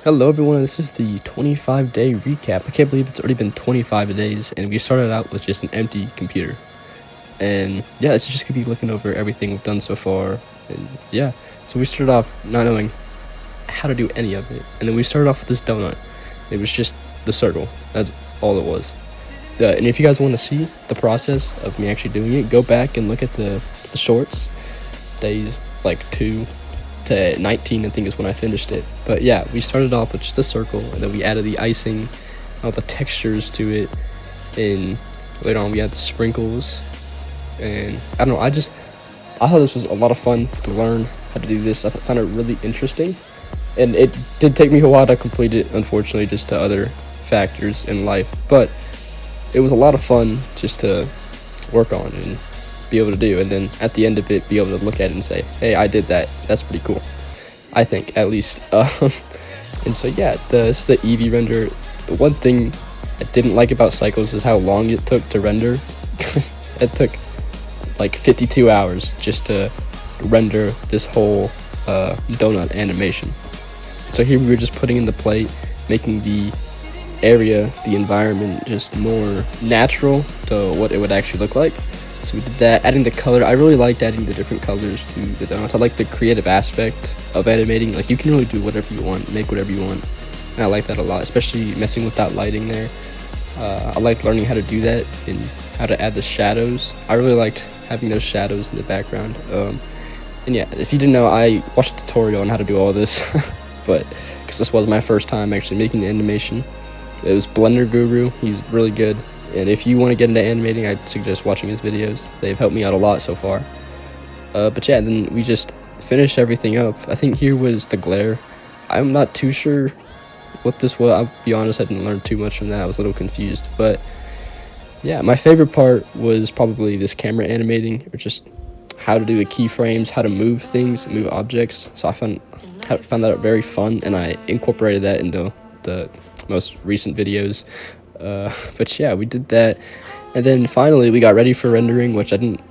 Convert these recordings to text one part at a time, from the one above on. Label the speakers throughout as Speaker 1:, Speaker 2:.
Speaker 1: Hello everyone, this is the 25-day recap. I can't believe it's already been 25 days, and we started out with just an empty computer. And yeah, it's just gonna be looking over everything we've done so far. And yeah, so we started off not knowing how to do any of it. And then we started off with this donut. It was just the circle. That's all it was. And if you guys want to see the process of me actually doing it, go back and look at the shorts. Days like 2 to 19, I think, is when I finished it. But yeah, we started off with just a circle, and then we added the icing, all the textures to it, and later on we had the sprinkles. And I don't know, I thought this was a lot of fun to learn how to do this. I found it really interesting, and it did take me a while to complete it, unfortunately, just to other factors in life. But it was a lot of fun just to work on and be able to do, and then at the end of it be able to look at it and say, hey, I did that. That's pretty cool, I think, at least. And so yeah, this is the Eevee render. The one thing I didn't like about Cycles is how long it took to render. It took like 52 hours just to render this whole donut animation. So here we were just putting in the plate, making the area, the environment, just more natural to what it would actually look like. So we did that, adding the color. I really liked adding the different colors to the donuts. I like the creative aspect of animating. Like, you can really do whatever you want, make whatever you want, and I like that a lot, especially messing with that lighting there. I liked learning how to do that and how to add the shadows. I really liked having those shadows in the background. And yeah, if you didn't know, I watched a tutorial on how to do all this, but because this was my first time actually making the animation. It was Blender Guru. He's really good. And if you want to get into animating, I'd suggest watching his videos. They've helped me out a lot so far. But yeah, then we just finished everything up. I think here was the glare. I'm not too sure what this was. I'll be honest, I didn't learn too much from that. I was a little confused. But yeah, my favorite part was probably this camera animating, or just how to do the keyframes, how to move things, move objects. So I found that very fun, and I incorporated that into the most recent videos. But yeah, we did that, and then finally we got ready for rendering, which I didn't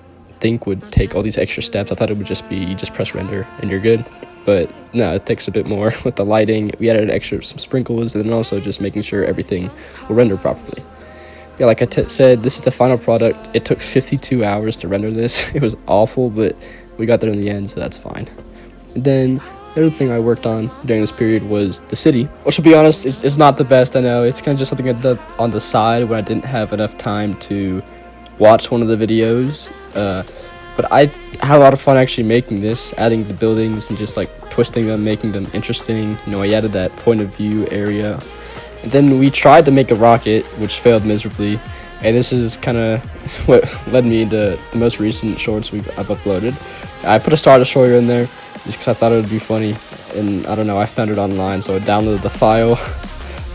Speaker 1: think would take all these extra steps. I thought it would just be you just press render and you're good, but no, it takes a bit more with the lighting. We added some sprinkles, and then also just making sure everything will render properly. Yeah, like I said, this is the final product. It took 52 hours to render this. It was awful, but we got there in the end, so that's fine. And then the other thing I worked on during this period was the city, which, to be honest, is not the best. I know it's kind of just something I did on the side when I didn't have enough time to watch one of the videos. But I had a lot of fun actually making this, adding the buildings and just like twisting them, making them interesting. You know, I added that point of view area. And then we tried to make a rocket, which failed miserably. And this is kind of what led me into the most recent shorts I've uploaded. I put a Star Destroyer in there just because I thought it would be funny, and I don't know, I found it online, so I downloaded the file.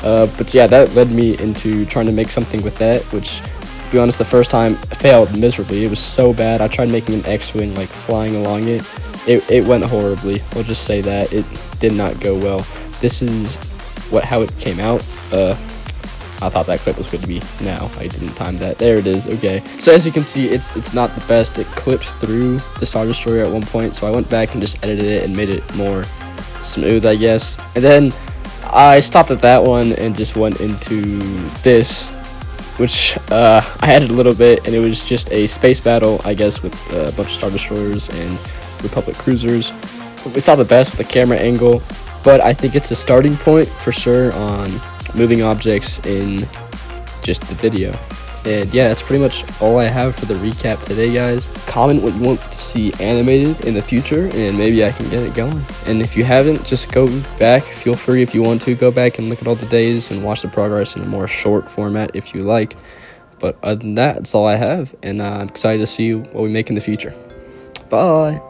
Speaker 1: But yeah, that led me into trying to make something with that, which, to be honest, the first time failed miserably. It was so bad. I tried making an X-Wing, like flying along it. It went horribly. We'll just say that. It did not go well. This is how it came out. I thought that clip was good to be now. I didn't time that. There it is. Okay. So as you can see, it's not the best. It clipped through the Star Destroyer at one point, so I went back and just edited it and made it more smooth, I guess. And then I stopped at that one and just went into this, which I added a little bit, and it was just a space battle, I guess, with a bunch of Star Destroyers and Republic cruisers. It's not the best with the camera angle, but I think it's a starting point for sure on moving objects in just the video. And yeah, that's pretty much all I have for the recap today, guys. Comment what you want to see animated in the future, and maybe I can get it going. And if you haven't, just go back. Feel free, if you want to, go back and look at all the days and watch the progress in a more short format if you like. But other than that, that's all I have, and I'm excited to see what we make in the future. Bye.